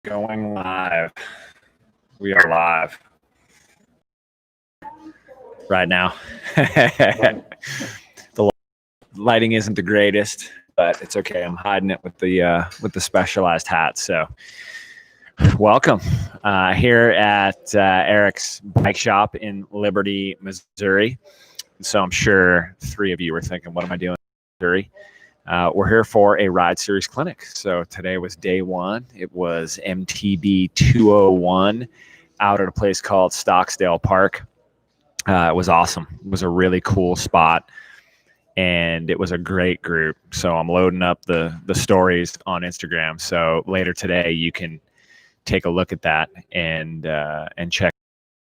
Going live. We are live right now. The lighting isn't the greatest, but it's okay. I'm hiding it with the specialized hat. So, welcome here at Eriks Bike Shop in Liberty, Missouri. So I'm sure three of you were thinking, "What am I doing in Missouri?" We're here for a ride series clinic. So today was day one. It was MTB 201 out at a place called Stocksdale Park. It was awesome. It was a really cool spot, and it was a great group. So I'm loading up the stories on Instagram. So later today, you can take a look at that and check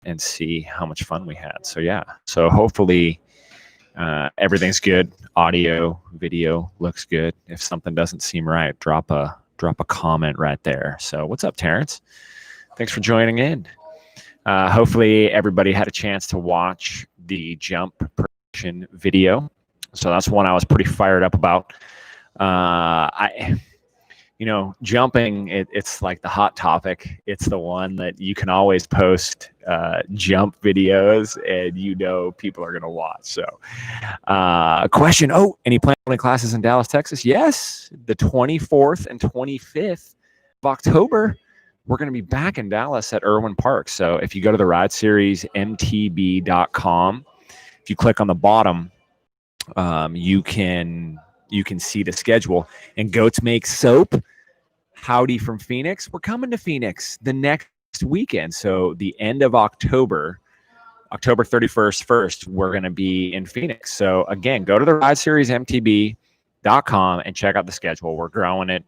and see how much fun we had. So yeah. So hopefully everything's good. Audio, video looks good. If something doesn't seem right, drop a comment right there. So what's up, Terrence? Thanks for joining in. Hopefully everybody had a chance to watch the jump prediction video. So that's one I was pretty fired up about. Jumping, it's like the hot topic. It's the one that you can always post jump videos and people are going to watch. So question, any planning classes in Dallas, Texas? Yes, the 24th and 25th of October, we're going to be back in Dallas at Irwin Park. So if you go to the ride series mtb.com, if you click on the bottom, you can see the schedule. And Goats Make Soap, howdy from Phoenix. We're coming to Phoenix the next weekend. So the end of October 31st, 1st, we're going to be in Phoenix. So again, go to the ride series mtb.com and check out the schedule. We're growing it.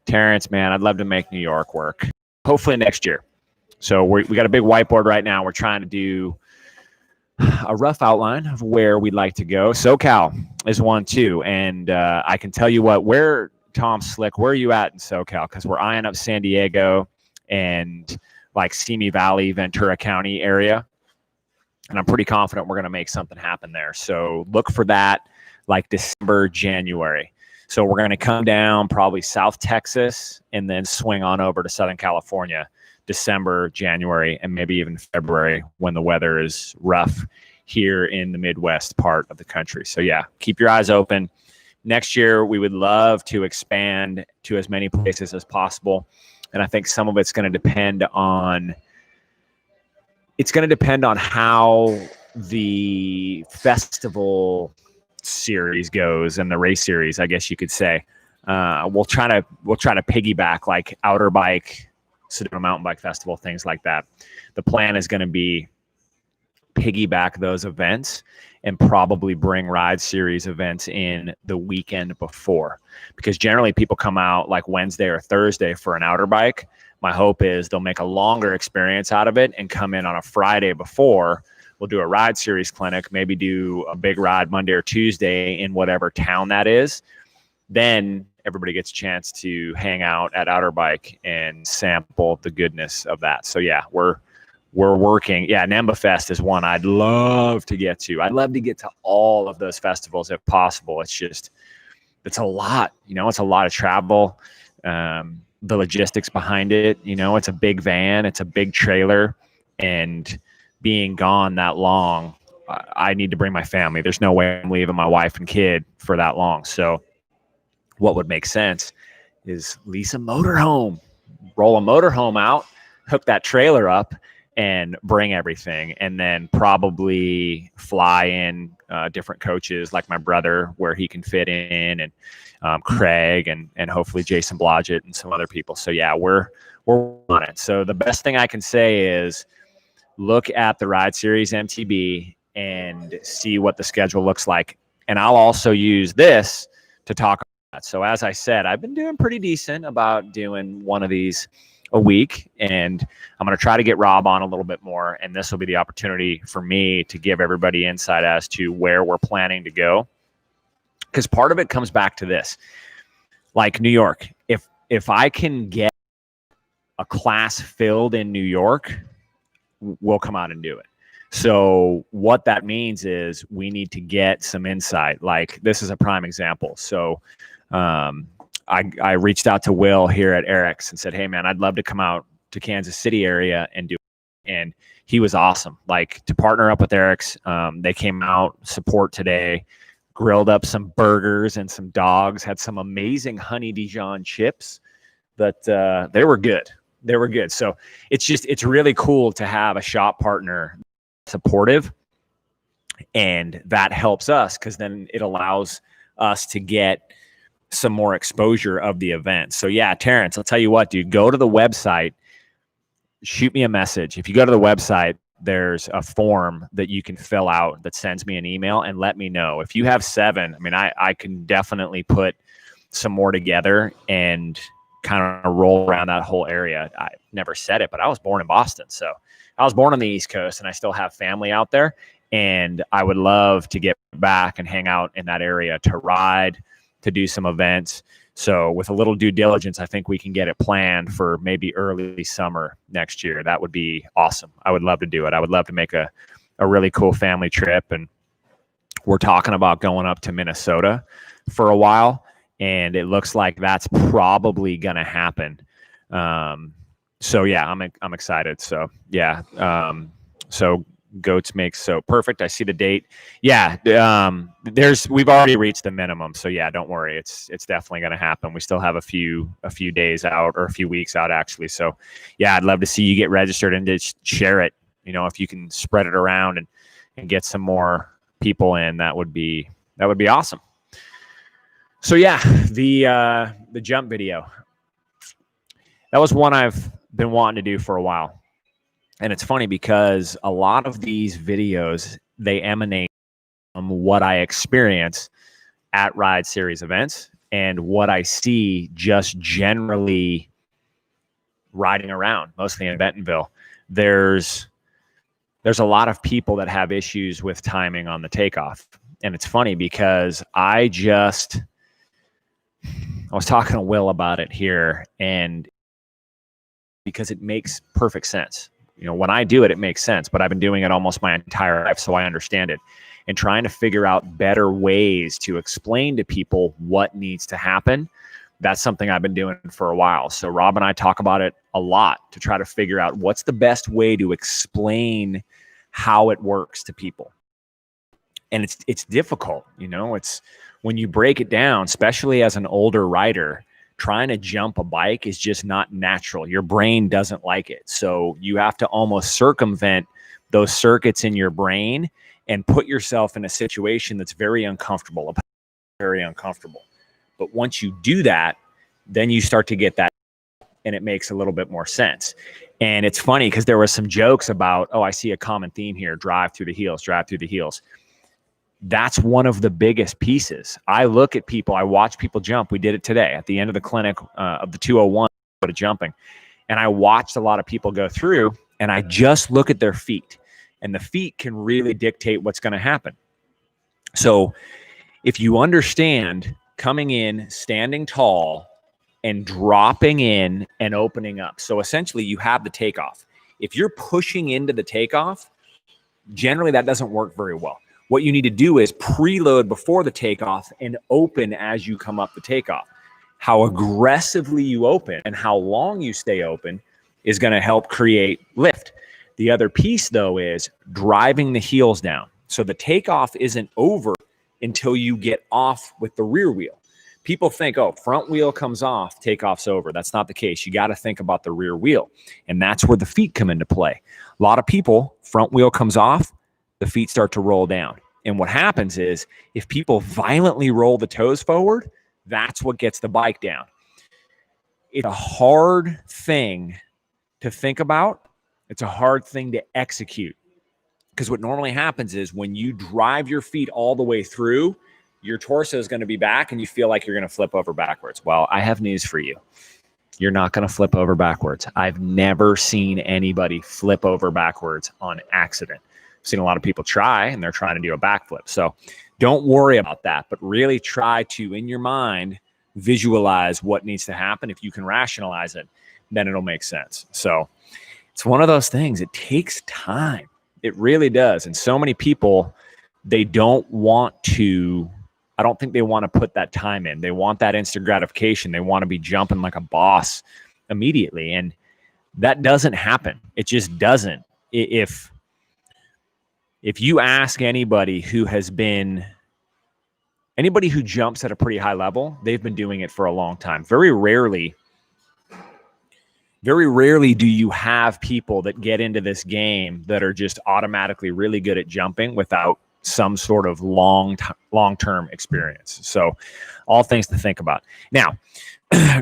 Terrence, man, I'd love to make New York work. Hopefully next year. So we got a big whiteboard right now. We're trying to do a rough outline of where we'd like to go. SoCal is one too. And I can tell you what, Tom Slick, where are you at in SoCal? Because we're eyeing up San Diego and like Simi Valley, Ventura County area. And I'm pretty confident we're going to make something happen there. So look for that like December, January. So we're going to come down probably South Texas and then swing on over to Southern California, December, January, and maybe even February when the weather is rough here in the Midwest part of the country. So yeah, keep your eyes open. Next year, we would love to expand to as many places as possible. And I think some of it's going to depend on how the festival series goes and the race series, I guess you could say. We'll try to piggyback like Outer Bike, Sedona Mountain Bike Festival, things like that. The plan is going to be piggyback those events and probably bring ride series events in the weekend before, because generally people come out like Wednesday or Thursday for an Outer Bike. My hope is they'll make a longer experience out of it and come in on a Friday before. We'll do a ride series clinic, maybe do a big ride Monday or Tuesday in whatever town that is. Then everybody gets a chance to hang out at Outer Bike and sample the goodness of that. So yeah, we're working. Yeah, NEMBA Fest is one I'd love to get to. I'd love to get to all of those festivals if possible. It's a lot, it's a lot of travel. The logistics behind it, it's a big van, it's a big trailer, and being gone that long, I need to bring my family. There's no way I'm leaving my wife and kid for that long. So what would make sense is lease a motorhome, roll a motorhome out, hook that trailer up, and bring everything, and then probably fly in different coaches like my brother where he can fit in, and Craig and hopefully Jason Blodgett and some other people. So yeah, we're on it. So the best thing I can say is look at the ride series MTB and see what the schedule looks like. And I'll also use this to talk about that. So as I said, I've been doing pretty decent about doing one of these a week, and I'm going to try to get Rob on a little bit more, and this will be the opportunity for me to give everybody insight as to where we're planning to go, because part of it comes back to this. Like New York, if I can get a class filled in New York, we'll come out and do it. So what that means is we need to get some insight. Like this is a prime example. So I reached out to Will here at Eriks and said, hey man, I'd love to come out to Kansas City area and do it. And he was awesome. Like, to partner up with Eriks, they came out, support today, grilled up some burgers and some dogs, had some amazing honey Dijon chips, but they were good. They were good. So it's really cool to have a shop partner supportive, and that helps us because then it allows us to get some more exposure of the event. So yeah, Terrence, I'll tell you what, dude, go to the website, shoot me a message. If you go to the website, there's a form that you can fill out that sends me an email, and let me know. If you have 7, I mean, I can definitely put some more together and kind of roll around that whole area. I never said it, but I was born in Boston. So I was born on the East Coast, and I still have family out there. And I would love to get back and hang out in that area to ride, to do some events. So with a little due diligence, I think we can get it planned for maybe early summer next year. That would be awesome. I would love to do it. I would love to make a really cool family trip. And we're talking about going up to Minnesota for a while, and it looks like that's probably going to happen. So yeah, I'm excited. So yeah. So goats make soap. Perfect. I see the date. Yeah. We've already reached the minimum. So yeah, don't worry. It's definitely going to happen. We still have a few days out, or a few weeks out actually. So yeah, I'd love to see you get registered and to share it. You know, if you can spread it around and get some more people in, that would be awesome. So yeah, the jump video, that was one I've been wanting to do for a while. And it's funny because a lot of these videos, they emanate from what I experience at Ride Series events and what I see just generally riding around, mostly in Bentonville. There's a lot of people that have issues with timing on the takeoff. And it's funny because I was talking to Will about it here, and because it makes perfect sense. You know, when I do it, it makes sense, but I've been doing it almost my entire life, so I understand it. And trying to figure out better ways to explain to people what needs to happen, that's something I've been doing for a while. So Rob and I talk about it a lot to try to figure out what's the best way to explain how it works to people. And it's difficult, you know, it's when you break it down, especially as an older rider, trying to jump a bike is just not natural. Your brain doesn't like it. So you have to almost circumvent those circuits in your brain and put yourself in a situation that's very uncomfortable. But once you do that, then you start to get that, and it makes a little bit more sense. And it's funny because there were some jokes about, oh, I see a common theme here, drive through the heels. That's one of the biggest pieces. I look at people, I watch people jump. We did it today at the end of the clinic of the 201 to jumping. And I watched a lot of people go through, and I just look at their feet, and the feet can really dictate what's going to happen. So if you understand coming in, standing tall, and dropping in and opening up. So essentially you have the takeoff. If you're pushing into the takeoff, generally that doesn't work very well. What you need to do is preload before the takeoff and open as you come up the takeoff. How aggressively you open and how long you stay open is going to help create lift. The other piece, though, is driving the heels down. So the takeoff isn't over until you get off with the rear wheel. People think, oh, front wheel comes off, takeoff's over. That's not the case. You got to think about the rear wheel. And that's where the feet come into play. A lot of people, front wheel comes off, the feet start to roll down. And what happens is if people violently roll the toes forward, that's what gets the bike down. It's a hard thing to think about. It's a hard thing to execute. Because what normally happens is when you drive your feet all the way through, your torso is going to be back and you feel like you're going to flip over backwards. Well, I have news for you. You're not going to flip over backwards. I've never seen anybody flip over backwards on accident. I've seen a lot of people try, and they're trying to do a backflip. So don't worry about that, but really try to, in your mind, visualize what needs to happen. If you can rationalize it, then it'll make sense. So it's one of those things. It takes time. It really does. And so many people, they don't want to I don't think they want to put that time in. They want that instant gratification. They want to be jumping like a boss immediately. And that doesn't happen. It just doesn't. If you ask anybody who jumps at a pretty high level, they've been doing it for a long time. Very rarely do you have people that get into this game that are just automatically really good at jumping without some sort of long-term experience. So all things to think about. Now,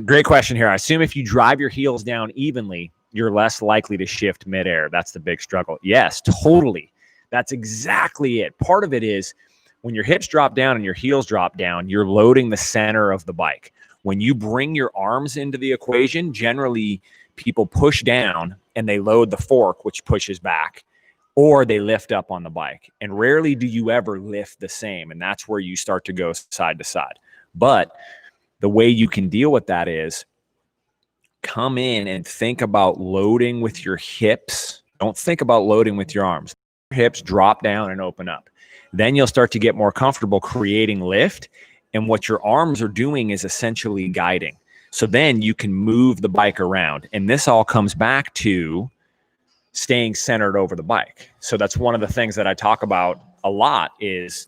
great question here. I assume if you drive your heels down evenly, you're less likely to shift midair. That's the big struggle. Yes, totally. That's exactly it. Part of it is when your hips drop down and your heels drop down, you're loading the center of the bike. When you bring your arms into the equation, generally people push down and they load the fork, which pushes back, or they lift up on the bike. And rarely do you ever lift the same. And that's where you start to go side to side. But the way you can deal with that is come in and think about loading with your hips. Don't think about loading with your arms. Your hips drop down and open up. Then you'll start to get more comfortable creating lift. And what your arms are doing is essentially guiding. So then you can move the bike around. And this all comes back to staying centered over the bike. So that's one of the things that I talk about a lot is,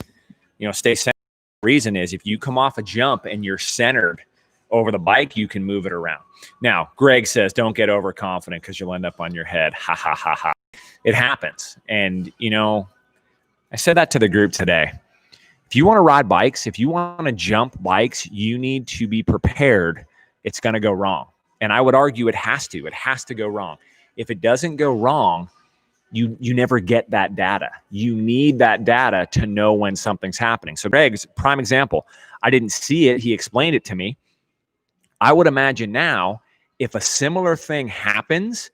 stay centered. The reason is if you come off a jump and you're centered over the bike, you can move it around. Now, Greg says, don't get overconfident because you'll end up on your head. Ha, ha, ha, ha. It happens. And, I said that to the group today. If you want to ride bikes, if you want to jump bikes, you need to be prepared. It's going to go wrong. And I would argue it has to go wrong. If it doesn't go wrong, you never get that data. You need that data to know when something's happening. So Greg's prime example. I didn't see it. He explained it to me. I would imagine now, if a similar thing happens,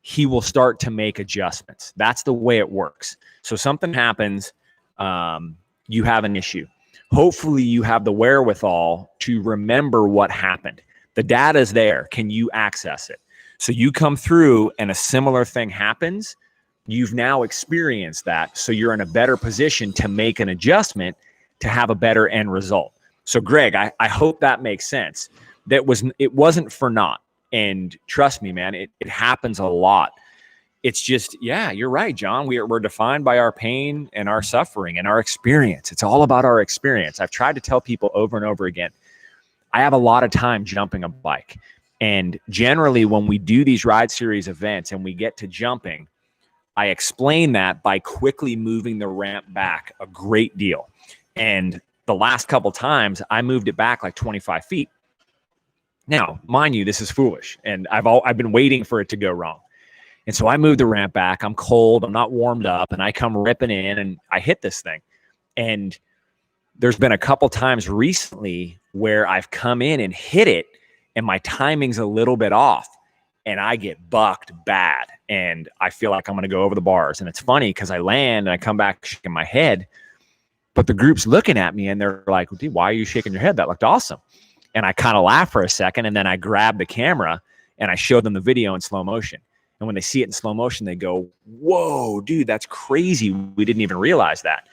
he will start to make adjustments. That's the way it works. So something happens, you have an issue. Hopefully you have the wherewithal to remember what happened. The data is there. Can you access it? So you come through and a similar thing happens. You've now experienced that. So you're in a better position to make an adjustment to have a better end result. So Greg, I hope that makes sense. It wasn't for naught. And trust me, man, it happens a lot. It's just, yeah, you're right, John. We're defined by our pain and our suffering and our experience. It's all about our experience. I've tried to tell people over and over again, I have a lot of time jumping a bike. And generally when we do these ride series events and we get to jumping, I explain that by quickly moving the ramp back a great deal. And the last couple times I moved it back like 25 feet. Now, mind you, this is foolish. And I've been waiting for it to go wrong. And so I move the ramp back. I'm cold. I'm not warmed up. And I come ripping in and I hit this thing. And there's been a couple times recently where I've come in and hit it and my timing's a little bit off and I get bucked bad and I feel like I'm going to go over the bars. And it's funny because I land and I come back shaking my head, but the group's looking at me and they're like, dude, why are you shaking your head? That looked awesome. And I kind of laugh for a second and then I grab the camera and I show them the video in slow motion. And when they see it in slow motion, they go, whoa, dude, that's crazy. We didn't even realize that.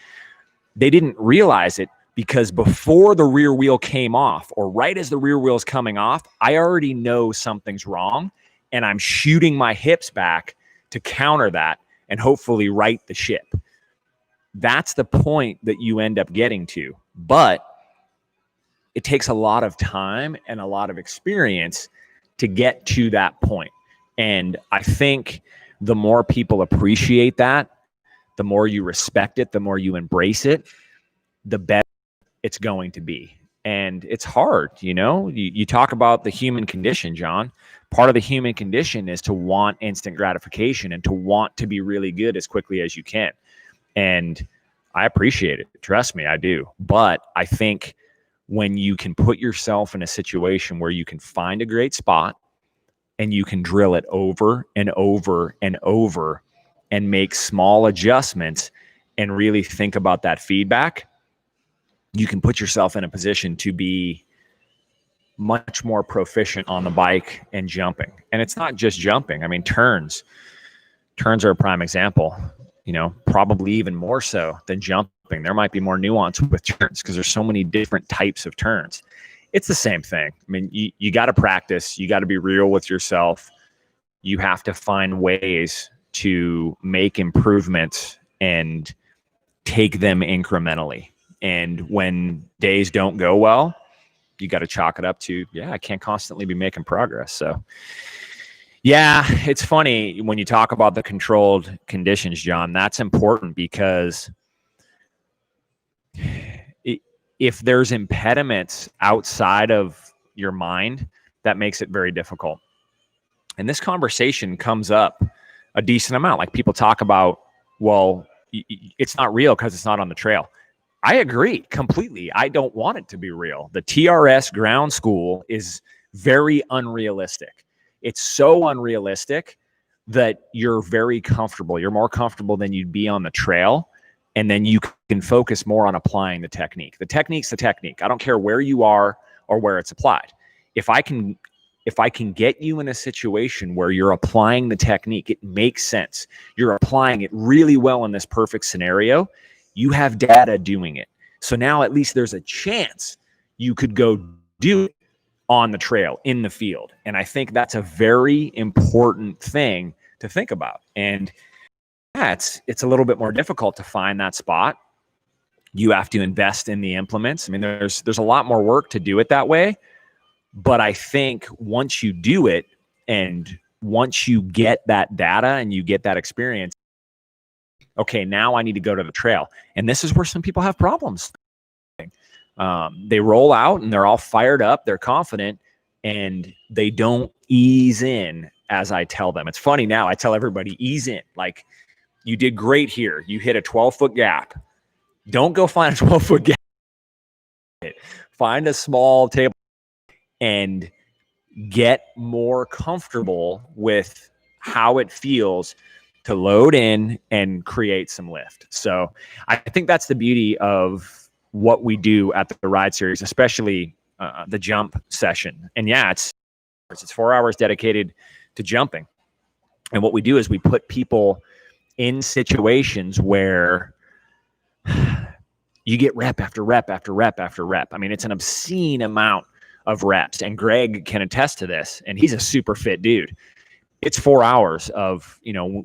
They didn't realize it because before the rear wheel came off or right as the rear wheel's coming off, I already know something's wrong and I'm shooting my hips back to counter that and hopefully right the ship. That's the point that you end up getting to. But it takes a lot of time and a lot of experience to get to that point. And I think the more people appreciate that, the more you respect it, the more you embrace it, the better it's going to be. And it's hard, you talk about the human condition, John. Part of the human condition is to want instant gratification and to want to be really good as quickly as you can. And I appreciate it. Trust me, I do. But I think when you can put yourself in a situation where you can find a great spot and you can drill it over and over and over and make small adjustments and really think about that feedback, you can put yourself in a position to be much more proficient on the bike and jumping. And it's not just jumping. I mean, turns are a prime example. probably even more so than jumping. There might be more nuance with turns because there's so many different types of turns. It's the same thing. I mean, you got to practice. You got to be real with yourself. You have to find ways to make improvements and take them incrementally. And when days don't go well, you got to chalk it up to, I can't constantly be making progress. So yeah, it's funny when you talk about the controlled conditions, John. That's important because if there's impediments outside of your mind, that makes it very difficult. And this conversation comes up a decent amount. Like people talk about, well, it's not real because it's not on the trail. I agree completely. I don't want it to be real. The TRS ground school is very unrealistic. It's so unrealistic that you're very comfortable. You're more comfortable than you'd be on the trail. And then you can focus more on applying the technique. The technique's the technique. I don't care where you are or where it's applied. If I can get you in a situation where you're applying the technique, it makes sense. You're applying it really well in this perfect scenario. You have data doing it. So now at least there's a chance you could go do it on the trail, in the field. And I think that's a very important thing to think about. And it's a little bit more difficult to find that spot. You have to invest in the implements. I mean, there's a lot more work to do it that way. But I think once you do it and once you get that data and you get that experience, okay, now I need to go to the trail. And this is where some people have problems. They roll out and they're all fired up, they're confident, and they don't ease in as I tell them. It's funny now, I tell everybody, ease in. Like, you did great here. You hit a 12-foot gap. Don't go find a 12-foot gap. Find a small table and get more comfortable with how it feels to load in and create some lift. So I think that's the beauty of what we do at the ride series, especially the jump session. And it's 4 hours dedicated to jumping. And what we do is we put people in situations where you get rep after rep after rep after rep. I mean, it's an obscene amount of reps. And Greg can attest to this. And he's a super fit dude. It's 4 hours of,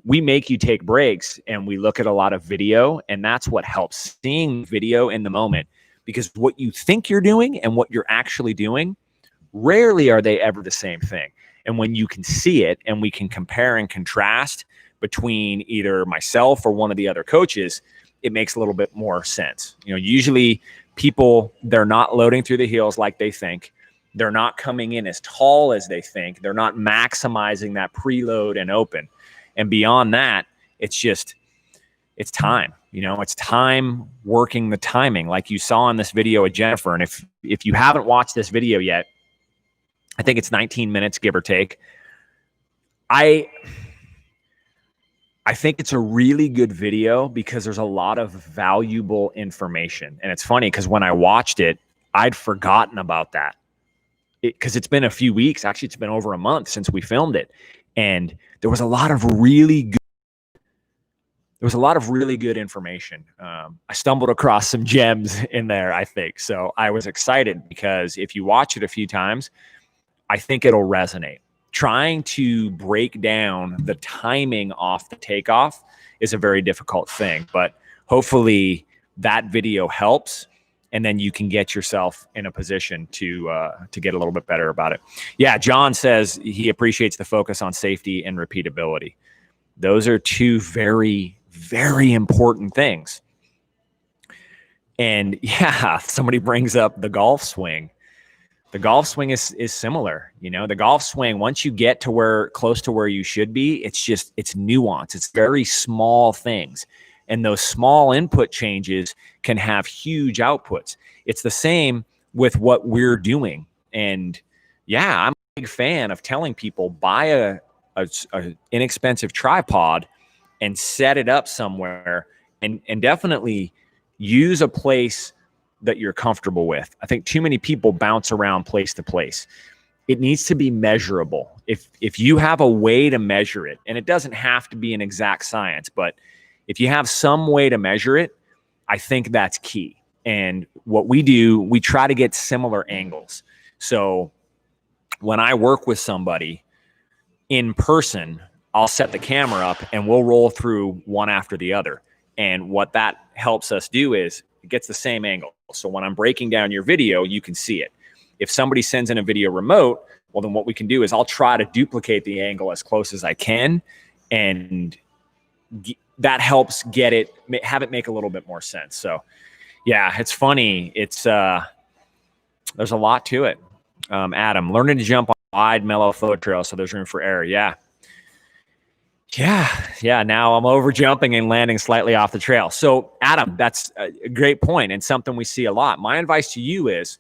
we make you take breaks and we look at a lot of video, and that's what helps, seeing video in the moment, because what you think you're doing and what you're actually doing, rarely are they ever the same thing. And when you can see it and we can compare and contrast between either myself or one of the other coaches, it makes a little bit more sense. Usually people, they're not loading through the heels like they think. They're not coming in as tall as they think. They're not maximizing that preload and open. And beyond that, it's time. It's time working the timing, like you saw in this video with Jennifer. And if you haven't watched this video yet, I think it's 19 minutes, give or take. I think it's a really good video because there's a lot of valuable information. And it's funny because when I watched it, I'd forgotten about that. Because it's been a few weeks. Actually, it's been over a month since we filmed it. And there was a lot of really good information. I stumbled across some gems in there, I think. So I was excited because if you watch it a few times, I think it'll resonate. Trying to break down the timing off the takeoff is a very difficult thing, but hopefully that video helps, and then you can get yourself in a position to get a little bit better about it. Yeah, John says he appreciates the focus on safety and repeatability. Those are two very, very important things. And yeah, somebody brings up the golf swing. The golf swing is similar. The golf swing, once you get to close to where you should be, it's nuance. It's very small things. And those small input changes can have huge outputs. It's the same with what we're doing. And yeah, I'm a big fan of telling people, buy a inexpensive tripod and set it up somewhere, and definitely use a place that you're comfortable with. I think too many people bounce around place to place. It needs to be measurable. If you have a way to measure it, and it doesn't have to be an exact science, but If you have some way to measure it, I think that's key. And what we do, we try to get similar angles. So when I work with somebody in person, I'll set the camera up and we'll roll through one after the other. And what that helps us do is it gets the same angle. So when I'm breaking down your video, you can see it. If somebody sends in a video remote, well, then what we can do is I'll try to duplicate the angle as close as I can. And that helps get it, have it make a little bit more sense. So yeah, it's funny. It's, there's a lot to it. Adam, learning to jump on wide, mellow flow trail so there's room for error. Yeah. Now I'm over jumping and landing slightly off the trail. So Adam, that's a great point and something we see a lot. My advice to you is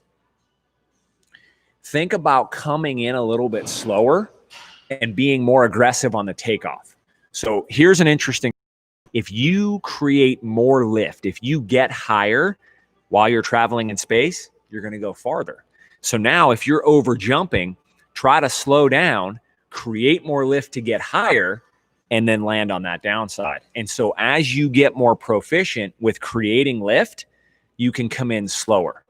think about coming in a little bit slower and being more aggressive on the takeoff. So here's an interesting, if you create more lift, if you get higher while you're traveling in space, you're going to go farther. So now if you're over jumping, try to slow down, create more lift to get higher, and then land on that downside. And so as you get more proficient with creating lift, you can come in slower.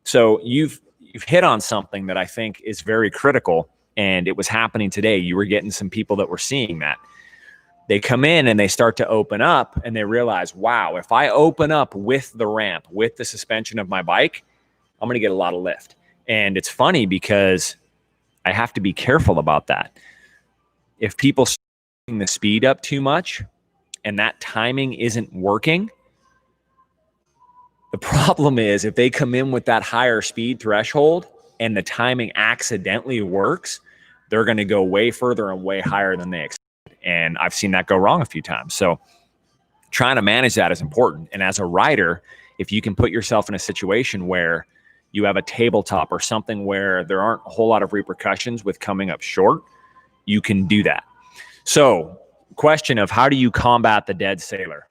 So you've hit on something that I think is very critical, and it was happening today. You were getting some people that were seeing that. They come in and they start to open up and they realize, wow, if I open up with the ramp, with the suspension of my bike, I'm going to get a lot of lift. And it's funny because I have to be careful about that. If people start the speed up too much and that timing isn't working, the problem is if they come in with that higher speed threshold and the timing accidentally works, they're going to go way further and way higher than they expected. And I've seen that go wrong a few times. So trying to manage that is important. And as a rider, if you can put yourself in a situation where you have a tabletop or something where there aren't a whole lot of repercussions with coming up short, you can do that. So question of how do you combat the dead sailor?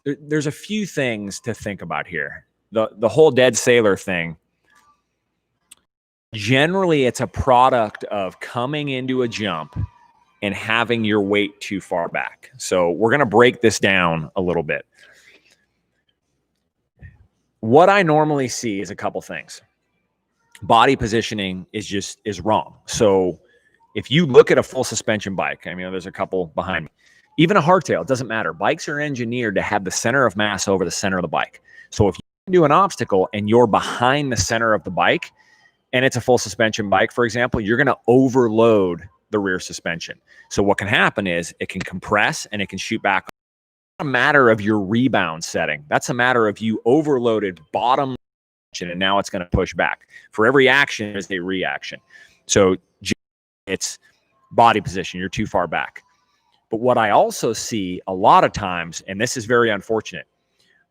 There's a few things to think about here. The whole dead sailor thing, generally it's a product of coming into a jump and having your weight too far back. So we're going to break this down a little bit. What I normally see is a couple things. Body positioning is wrong. So if you look at a full suspension bike, I mean, there's a couple behind me, even a hardtail, it doesn't matter. Bikes are engineered to have the center of mass over the center of the bike. So if you do an obstacle and you're behind the center of the bike and it's a full suspension bike, for example, you're going to overload the rear suspension. So what can happen is it can compress and it can shoot back. It's not a matter of your rebound setting. That's a matter of you overloaded bottom and now it's going to push back. For every action is a reaction. So it's body position. You're too far back. But what I also see a lot of times, and this is very unfortunate,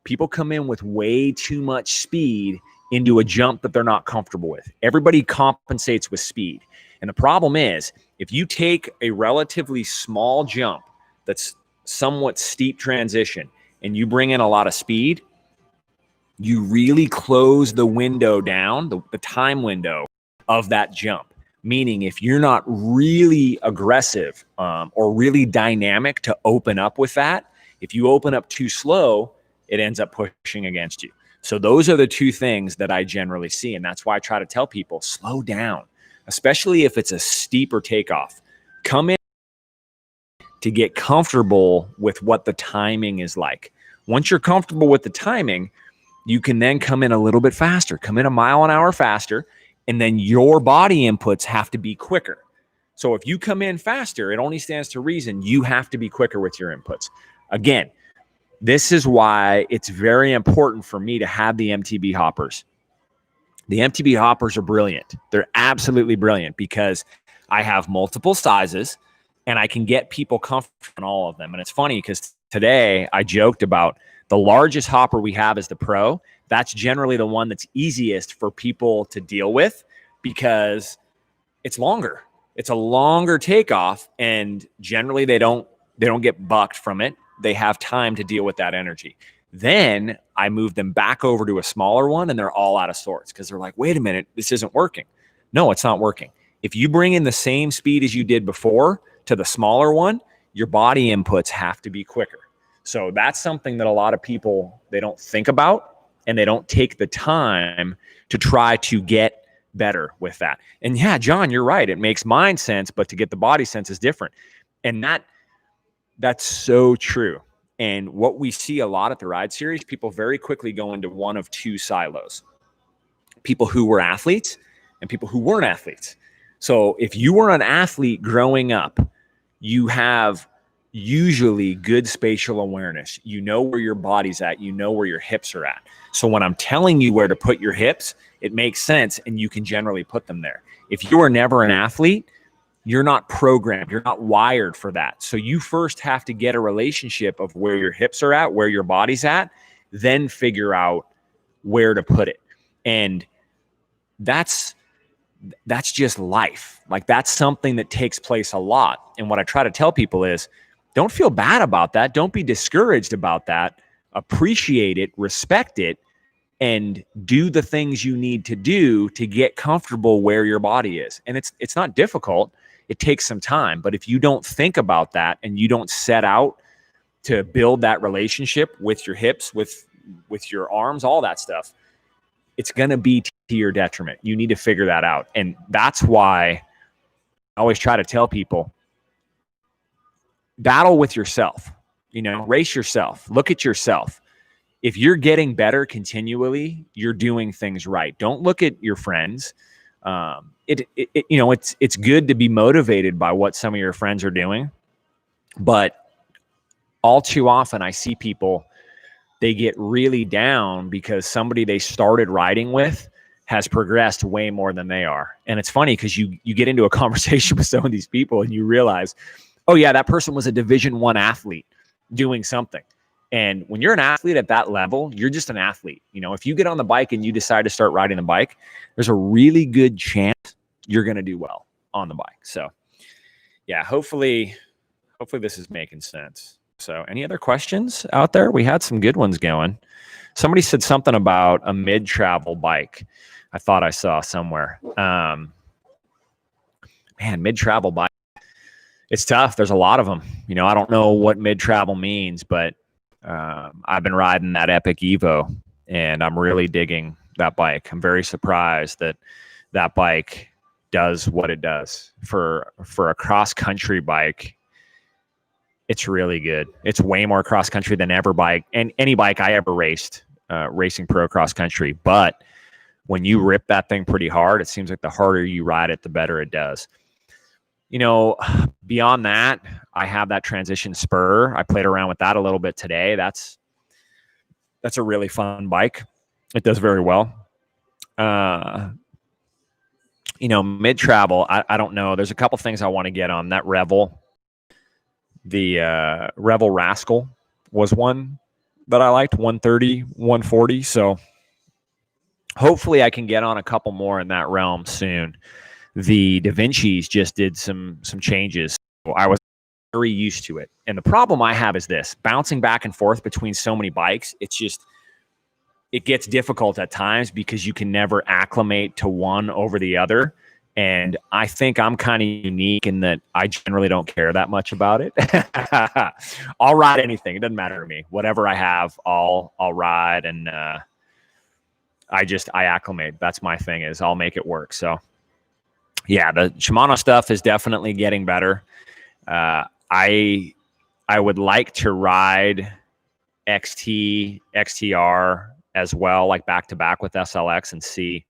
people come in with way too much speed into a jump that they're not comfortable with. Everybody compensates with speed. And the problem is, if you take a relatively small jump that's somewhat steep transition and you bring in a lot of speed, you really close the window down, the time window of that jump. Meaning if you're not really aggressive or really dynamic to open up with that, if you open up too slow, it ends up pushing against you. So those are the two things that I generally see. And that's why I try to tell people, slow down, especially if it's a steeper takeoff. Come in to get comfortable with what the timing is like. Once you're comfortable with the timing, you can then come in a little bit faster, come in a mile an hour faster, and then your body inputs have to be quicker. So if you come in faster, it only stands to reason you have to be quicker with your inputs. Again, this is why it's very important for me to have the MTB hoppers. The MTB hoppers are brilliant. They're absolutely brilliant because I have multiple sizes and I can get people comfortable in all of them. And it's funny because today I joked about the largest hopper we have is the Pro. That's generally the one that's easiest for people to deal with because it's longer. It's a longer takeoff, and generally they don't get bucked from it. They have time to deal with that energy. Then I move them back over to a smaller one, and they're all out of sorts because they're like, wait a minute, this isn't working. No, it's not working. If you bring in the same speed as you did before to the smaller one, your body inputs have to be quicker. So that's something that a lot of people, they don't think about, and they don't take the time to try to get better with that. And yeah, John, you're right. It makes mind sense, but to get the body sense is different. And that's so true. And what we see a lot at the Ride Series, people very quickly go into one of two silos. People who were athletes and people who weren't athletes. So if you were an athlete growing up, you have usually good spatial awareness. You know where your body's at. You know where your hips are at. So when I'm telling you where to put your hips, it makes sense, and you can generally put them there. If you were never an athlete, you're not programmed. You're not wired for that. So you first have to get a relationship of where your hips are at, where your body's at, then figure out where to put it. And that's just life. Like, that's something that takes place a lot. And what I try to tell people is, don't feel bad about that. Don't be discouraged about that. Appreciate it, respect it, and do the things you need to do to get comfortable where your body is. And it's not difficult. It takes some time. But if you don't think about that and you don't set out to build that relationship with your hips, with your arms, all that stuff, it's going to be to your detriment. You need to figure that out. And that's why I always try to tell people, battle with yourself, race yourself, look at yourself. If you're getting better continually, you're doing things right. Don't look at your friends. It's good to be motivated by what some of your friends are doing, but all too often I see people, they get really down because somebody they started riding with has progressed way more than they are. And it's funny because you get into a conversation with some of these people and you realize, oh yeah, that person was a Division I athlete doing something. And when you're an athlete at that level, you're just an athlete. If you get on the bike and you decide to start riding the bike, there's a really good chance you're going to do well on the bike. So yeah, hopefully this is making sense. So any other questions out there? We had some good ones going. Somebody said something about a mid-travel bike. I thought I saw somewhere. Mid-travel bike. It's tough. There's a lot of them. I don't know what mid-travel means, but I've been riding that Epic Evo, and I'm really digging that bike. I'm very surprised that bike does what it does. For a cross-country bike, it's really good. It's way more cross-country than any bike I ever raced, racing pro cross-country. But when you rip that thing pretty hard, it seems like the harder you ride it, the better it does. Beyond that, I have that transition spur. I played around with that a little bit today. That's a really fun bike. It does very well. Mid-travel, I don't know. There's a couple things I want to get on. That Revel, the Revel Rascal was one that I liked, 130, 140. So hopefully I can get on a couple more in that realm soon. The Da Vinci's just did some changes. I was very used to it. And the problem I have is this: bouncing back and forth between so many bikes, it gets difficult at times because you can never acclimate to one over the other. And I think I'm kind of unique in that I generally don't care that much about it. I'll ride anything. It doesn't matter to me. Whatever I have, I'll ride. And I acclimate. That's my thing, is I'll make it work. So yeah, the Shimano stuff is definitely getting better. I would like to ride XT, XTR as well, like back to back with SLX, and see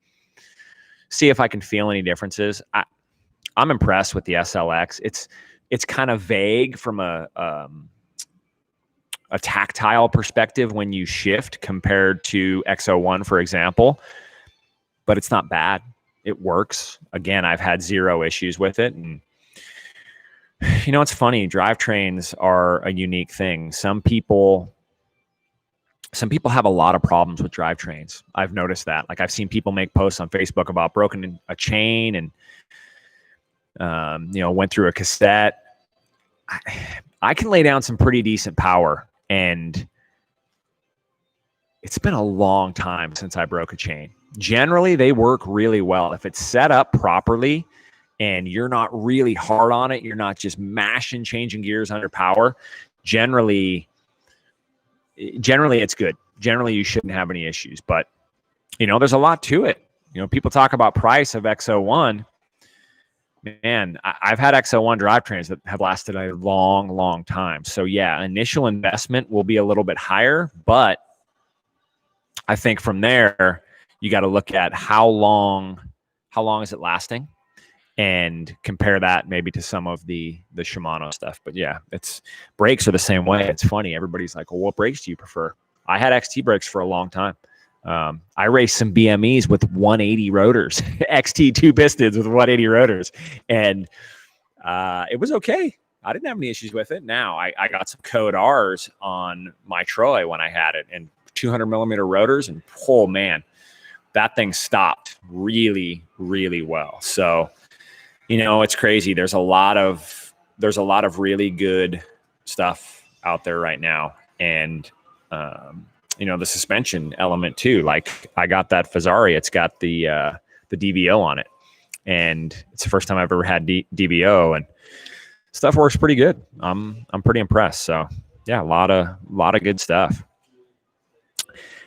if I can feel any differences. I'm impressed with the SLX. It's kind of vague from a tactile perspective when you shift compared to X01, for example, but it's not bad. It works. Again, I've had zero issues with it. And it's funny, drivetrains are a unique thing. Some people have a lot of problems with drivetrains. I've noticed that. Like, I've seen people make posts on Facebook about broken a chain and went through a cassette. I can lay down some pretty decent power, and it's been a long time since I broke a chain. Generally, they work really well. If it's set up properly and you're not really hard on it, you're not just mashing, changing gears under power, generally it's good. Generally, you shouldn't have any issues. But, there's a lot to it. People talk about price of X01. Man, I've had X01 drivetrains that have lasted a long, long time. So, yeah, initial investment will be a little bit higher. But I think from there, you got to look at how long is it lasting, and compare that maybe to some of the Shimano stuff. But yeah, brakes are the same way. It's funny. Everybody's like, well, what brakes do you prefer? I had XT brakes for a long time. I raced some BMEs with 180 rotors, XT 2 pistons with 180 rotors. And it was okay. I didn't have any issues with it. Now I got some Code R's on my Troy when I had it, and 200 millimeter rotors, and oh man, that thing stopped really, really well. So, it's crazy. There's a lot of really good stuff out there right now. And, the suspension element too. Like I got that Fazzari, it's got the DVO on it, and it's the first time I've ever had DVO, and stuff works pretty good. I'm pretty impressed. So yeah, a lot of good stuff.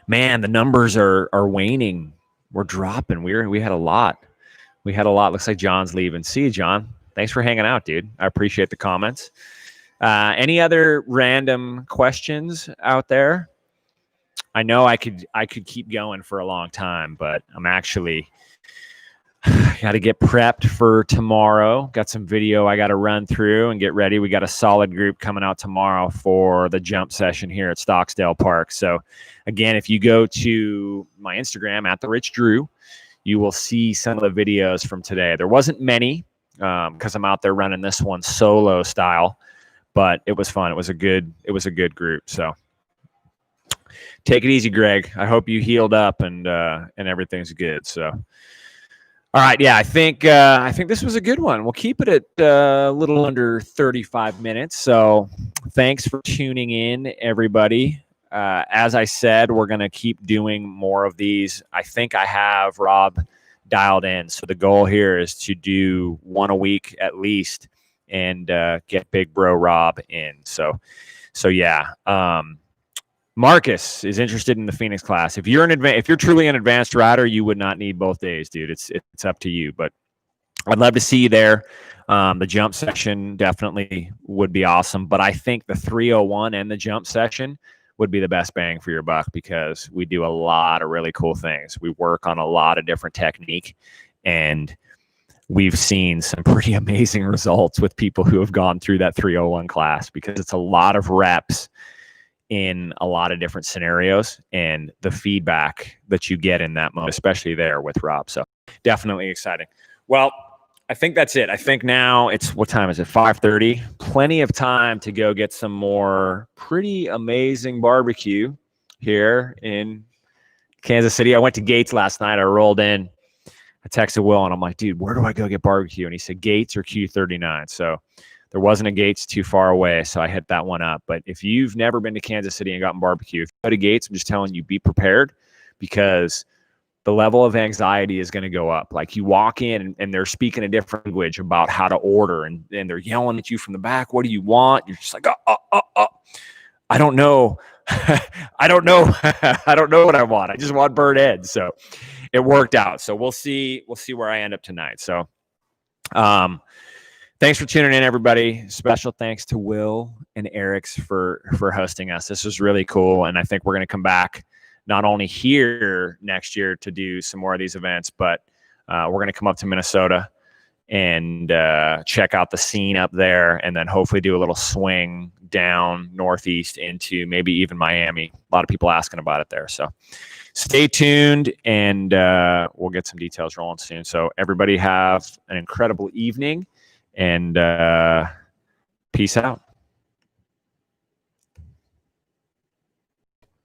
Man, the numbers are waning. We're dropping. We had a lot. Looks like John's leaving. See you, John. Thanks for hanging out, dude. I appreciate the comments. Any other random questions out there? I know I could keep going for a long time, but I'm actually got to get prepped for tomorrow. Got some video I got to run through and get ready. We got a solid group coming out tomorrow for the jump session here at Stocksdale Park. So again, if you go to my Instagram at @TheRichDrew, you will see some of the videos from today. There wasn't many because I'm out there running this one solo style, but it was fun. It was a good group. So take it easy, Greg. I hope you healed up and everything's good. So, all right, yeah, I think this was a good one. We'll keep it at a little under 35 minutes. So, thanks for tuning in, everybody. As I said, we're going to keep doing more of these. I think I have Rob dialed in. So the goal here is to do one a week at least and get Big Bro Rob in. So yeah. Marcus is interested in the Phoenix class. If you're truly an advanced rider, you would not need both days, dude. It's up to you. But I'd love to see you there. The jump session definitely would be awesome. But I think the 301 and the jump session would be the best bang for your buck, because we do a lot of really cool things. We work on a lot of different technique, and we've seen some pretty amazing results with people who have gone through that 301 class, because it's a lot of reps in a lot of different scenarios, and the feedback that you get in that moment, especially there with Rob. So definitely exciting. Well, I think that's it. I think now what time is it? 5:30. Plenty of time to go get some more pretty amazing barbecue here in Kansas City. I went to Gates last night. I rolled in. I texted Will, and I'm like, dude, where do I go get barbecue? And he said Gates or Q39. So there wasn't a Gates too far away, so I hit that one up. But if you've never been to Kansas City and gotten barbecue, if you go to Gates, I'm just telling you, be prepared, because the level of anxiety is going to go up. Like, you walk in and they're speaking a different language about how to order, and they're yelling at you from the back. What do you want? You're just like, I don't know. I don't know. I don't know what I want. I just want burnt ends. So it worked out. So we'll see where I end up tonight. So, thanks for tuning in, everybody. Special thanks to Will and Eriks for hosting us. This was really cool. And I think we're going to come back not only here next year to do some more of these events, but we're going to come up to Minnesota and check out the scene up there, and then hopefully do a little swing down northeast into maybe even Miami. A lot of people asking about it there. So stay tuned, and we'll get some details rolling soon. So everybody have an incredible evening, and peace out.